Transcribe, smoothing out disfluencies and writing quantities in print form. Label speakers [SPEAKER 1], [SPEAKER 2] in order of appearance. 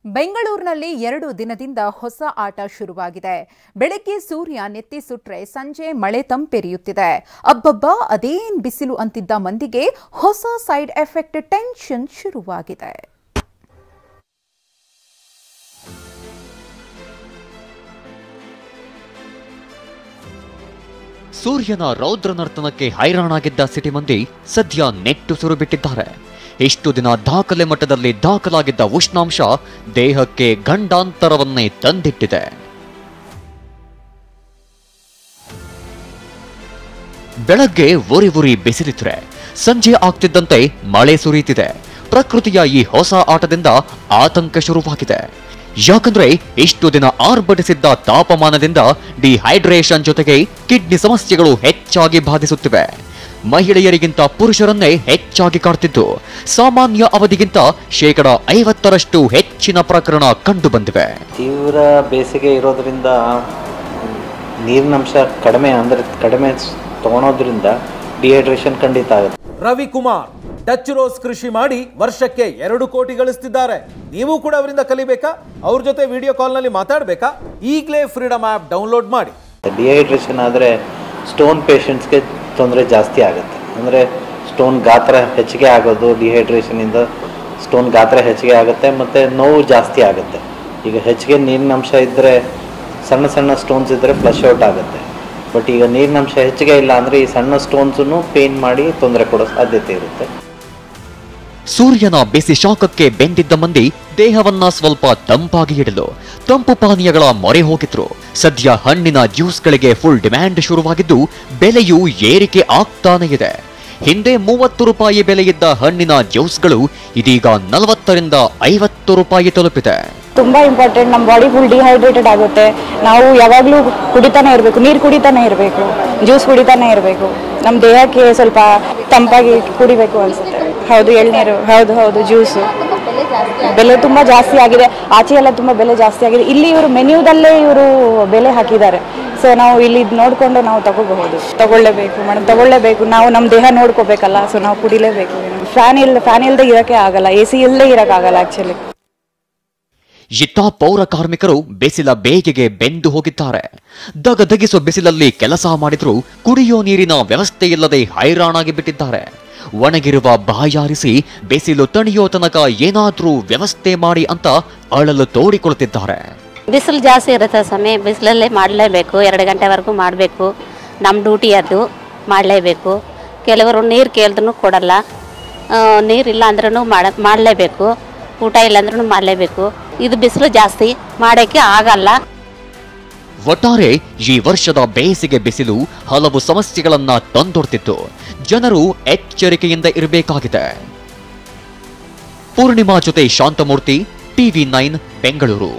[SPEAKER 1] ಬೆಂಗಳೂರಿನಲ್ಲಿ 2 ದಿನದಿಂದ ಹೊಸ ಆಟ ಶುರುವಾಗಿದೆ. ಬೆಳಗ್ಗೆ ಸೂರ್ಯ ನೆತ್ತಿ ಸುಟ್ರೆ ಸಂಜೆ ಮಳೆ ತಂಪೆರೆಯುತ್ತಿದೆ. ಅಬ್ಬಬ್ಬಾ ಅದೇನ್ ಬಿಸಿಲು ಅಂತಿದ್ದ ಮಂದಿಗೆ ಹೊಸ ಸೈಡ್ ಎಫೆಕ್ಟ್ ಟೆನ್ಷನ್ ಶುರುವಾಗಿದೆ.
[SPEAKER 2] ಸೂರ್ಯನ ರೌದ್ರ ನರ್ತನಕ್ಕೆ ಹೈರಾಣಾಗಿದ್ದ ಸಿಟಿ ಮಂದಿ ಸದ್ಯ ನೆಟ್ಟು ಸುರು ಬಿಟ್ಟಿದ್ದಾರೆ. ಇಷ್ಟು ದಿನ ದಾಖಲೆ ಮಟ್ಟದಲ್ಲಿ ದಾಖಲಾಗಿದ್ದ ಉಷ್ಣಾಂಶ ದೇಹಕ್ಕೆ ಗಂಡಾಂತರವನ್ನೇ ತಂದಿಟ್ಟಿದೆ. ಬೆಳಗ್ಗೆ ಉರಿ ಬಿಸಿಲಿದ್ರೆ ಸಂಜೆ ಆಗ್ತಿದ್ದಂತೆ ಮಳೆ ಸುರಿಯುತ್ತಿದೆ. ಪ್ರಕೃತಿಯ ಈ ಹೊಸ ಆಟದಿಂದ ಆತಂಕ ಶುರುವಾಗಿದೆ. ಯಾಕಂದ್ರೆ ಇಷ್ಟು ದಿನ ಆರ್ಭಟಿಸಿದ್ದ ತಾಪಮಾನದಿಂದ ಡಿಹೈಡ್ರೇಷನ್ ಜೊತೆಗೆ ಕಿಡ್ನಿ ಸಮಸ್ಯೆಗಳು ಹೆಚ್ಚಾಗಿ ಬಾಧಿಸುತ್ತಿವೆ. ಮಹಿಳೆಯರಿಗಿಂತ ಪುರುಷರನ್ನೇ ಹೆಚ್ಚಾಗಿ ಕಾಡ್ತಿದ್ದು ಸಾಮಾನ್ಯ ಅವಧಿಗಿಂತ 50% ಹೆಚ್ಚಿನ ಪ್ರಕರಣ ಕಂಡು ಬಂದಿವೆ.
[SPEAKER 3] ತೀವ್ರ ಬೇಸಿಗೆ ಇರೋದ್ರಿಂದ ನೀರಿನಂಶ ಕಡಿಮೆ ತಗೊಳೋದ್ರಿಂದ ಡಿಹೈಡ್ರೇಷನ್ ಖಂಡಿತ ಆಗುತ್ತೆ.
[SPEAKER 4] ರವಿಕುಮಾರ್ ಡಚ್ ರೋಸ್ ಕೃಷಿ ಮಾಡಿ ವರ್ಷಕ್ಕೆ 2 ಕೋಟಿ ಗಳಿಸ್ತಿದ್ದಾರೆ. ನೀವು ಕೂಡ ಅವರಿಂದ ಕಲಿಬೇಕಾ? ಅವ್ರ ಜೊತೆ ವಿಡಿಯೋ ಕಾಲ್ನಲ್ಲಿ ಮಾತಾಡಬೇಕಾ? ಈಗಲೇ ಫ್ರೀಡಮ್ ಆ್ಯಪ್ ಡೌನ್ಲೋಡ್ ಮಾಡಿ.
[SPEAKER 3] ಡಿಹೈಡ್ರೇಷನ್ ಆದರೆ ಸ್ಟೋನ್ ಪೇಷಂಟ್ಸ್ಗೆ ತೊಂದರೆ ಜಾಸ್ತಿ ಆಗುತ್ತೆ. ಅಂದರೆ ಸ್ಟೋನ್ ಗಾತ್ರ ಹೆಚ್ಚಿಗೆ ಆಗೋದು, ಡಿಹೈಡ್ರೇಷನಿಂದ ಸ್ಟೋನ್ ಗಾತ್ರ ಹೆಚ್ಚಿಗೆ ಆಗುತ್ತೆ ಮತ್ತು ನೋವು ಜಾಸ್ತಿ ಆಗುತ್ತೆ. ಈಗ ಹೆಚ್ಚಿಗೆ ನೀರಿನಂಶ ಇದ್ದರೆ ಸಣ್ಣ ಸ್ಟೋನ್ಸ್ ಇದ್ದರೆ ಫ್ಲಶ್ ಔಟ್ ಆಗುತ್ತೆ. ಬಟ್ ಈಗ ನೀರಿನಂಶ ಹೆಚ್ಚಿಗೆ ಇಲ್ಲ ಅಂದರೆ ಈ ಸಣ್ಣ ಸ್ಟೋನ್ಸನ್ನು ಪೇನ್ ಮಾಡಿ ತೊಂದರೆ ಕೊಡೋ ಸಾಧ್ಯತೆ ಇರುತ್ತೆ.
[SPEAKER 2] ಸೂರ್ಯನ ಬಿಸಿ ಶಾಖಕ್ಕೆ ಬೆಂದಿದ್ದ ಮಂದಿ ದೇಹವನ್ನ ಸ್ವಲ್ಪ ತಂಪಾಗಿ ಇಡಲು ತಂಪು ಪಾನೀಯಗಳ ಮೊರೆ ಹೋಗಿದ್ರು. ಸದ್ಯ ಹಣ್ಣಿನ ಜ್ಯೂಸ್ಗಳಿಗೆ ಫುಲ್ ಡಿಮ್ಯಾಂಡ್ ಶುರುವಾಗಿದ್ದು ಬೆಲೆಯೂ ಏರಿಕೆ ಆಗ್ತಾನೆ ಇದೆ. ಹಿಂದೆ 30 ರೂಪಾಯಿ ಬೆಲೆಯಿದ್ದ ಹಣ್ಣಿನ ಜ್ಯೂಸ್ಗಳು ಇದೀಗ 40 ರಿಂದ 50 ರೂಪಾಯಿ ತಲುಪಿದೆ.
[SPEAKER 5] ತುಂಬಾ ಇಂಪಾರ್ಟೆಂಟ್. ನಮ್ಮ ಬಾಡಿ ಫುಲ್ ಡಿಹೈಡ್ರೇಟೆಡ್ ಆಗುತ್ತೆ. ನಾವು ಯಾವಾಗಲೂ ಕುಡಿತಾನೆ ಇರಬೇಕು, ನೀರು ಕುಡಿತಾನೆ ಇರಬೇಕು, ಜ್ಯೂಸ್ ಕುಡಿತಾನೆ ಇರಬೇಕು. ನಮ್ಮ ದೇಹಕ್ಕೆ ಸ್ವಲ್ಪ ತಂಪಾಗಿ ಕುಡಿಬೇಕು ಅನ್ಸುತ್ತೆ. ಹೌದು, ಎಳ್ನೀರು, ಹೌದು ಜ್ಯೂಸು. ಬೆಲೆ ತುಂಬಾ ಜಾಸ್ತಿ ಆಗಿದೆ. ಆಚೆ ಎಲ್ಲ ತುಂಬಾ ಬೆಲೆ ಜಾಸ್ತಿ ಆಗಿದೆ. ಇಲ್ಲಿ ಇವರು ಮೆನ್ಯೂದಲ್ಲೇ ಇವರು ಬೆಲೆ ಹಾಕಿದ್ದಾರೆ. ಸೊ ನಾವು ಇಲ್ಲಿ ನೋಡಿಕೊಂಡು ನಾವು ತಗೊಳ್ಳೇಬೇಕು ಮೇಡಮ್, ತಗೊಳ್ಳೇಬೇಕು. ನಾವು ನಮ್ಮ ದೇಹ ನೋಡ್ಕೋಬೇಕಲ್ಲ, ಸೊ ನಾವು ಕುಡಿಲೇಬೇಕು. ಫ್ಯಾನ್ ಇಲ್ಲದೆ ಇರೋಕ್ಕೆ ಆಗಲ್ಲ, AC ಇಲ್ಲದೆ ಇರೋಕ್ಕಾಗಲ್ಲ ಆ್ಯಕ್ಚುಲಿ.
[SPEAKER 2] ಇತ್ತ ಪೌರ ಕಾರ್ಮಿಕರು ಬಿಸಿಲ ಬೇಗೆಗೆ ಬೆಂದು ಹೋಗಿದ್ದಾರೆ. ದಗದಗಿಸುವ ಬಿಸಿಲಲ್ಲಿ ಕೆಲಸ ಮಾಡಿದ್ರು ಕುಡಿಯೋ ನೀರಿನ ವ್ಯವಸ್ಥೆ ಇಲ್ಲದೆ ಹೈರಾಣಾಗಿ ಬಿಟ್ಟಿದ್ದಾರೆ. ಒಣಗಿರುವ ಬಾಯಾರಿಸಿ ಬಿಸಿಲು ತಣಿಯೋ ತನಕ ಏನಾದ್ರೂ ವ್ಯವಸ್ಥೆ ಮಾಡಿ ಅಂತ ಅಳಲು ತೋಡಿಕೊಳ್ತಿದ್ದಾರೆ.
[SPEAKER 6] ಬಿಸಿಲು ಜಾಸ್ತಿ ಇರುತ್ತೆ ಸಮಯ, ಬಿಸಿಲಲ್ಲೇ ಮಾಡಲೇಬೇಕು. 2 ಗಂಟೆವರೆಗೂ ಮಾಡಬೇಕು. ನಮ್ಮ ಡ್ಯೂಟಿ ಅದು ಮಾಡಲೇಬೇಕು. ಕೆಲವರು ನೀರು ಕೇಳಿದ್ರೂ ಕೊಡಲ್ಲ. ನೀರಿಲ್ಲ ಅಂದ್ರೂ ಮಾಡಲೇಬೇಕು. ಊಟ ಇಲ್ಲ ಅಂದ್ರೂ ಮಾಡಲೇಬೇಕು. ಇದು ಬಿಸಿಲು ಜಾಸ್ತಿ, ಮಾಡೋಕ್ಕೆ ಆಗಲ್ಲ.
[SPEAKER 2] ಒಟ್ಟಾರೆ ಈ ವರ್ಷದ ಬೇಸಿಗೆ ಬಿಸಿಲು ಹಲವು ಸಮಸ್ಯೆಗಳನ್ನ ತಂದೊಡ್ತಿತ್ತು. ಜನರು ಎಚ್ಚರಿಕೆಯಿಂದ ಇರಬೇಕಾಗಿದೆ. ಪೂರ್ಣಿಮಾ ಜೊತೆ ಶಾಂತಮೂರ್ತಿ, TV9 ಬೆಂಗಳೂರು.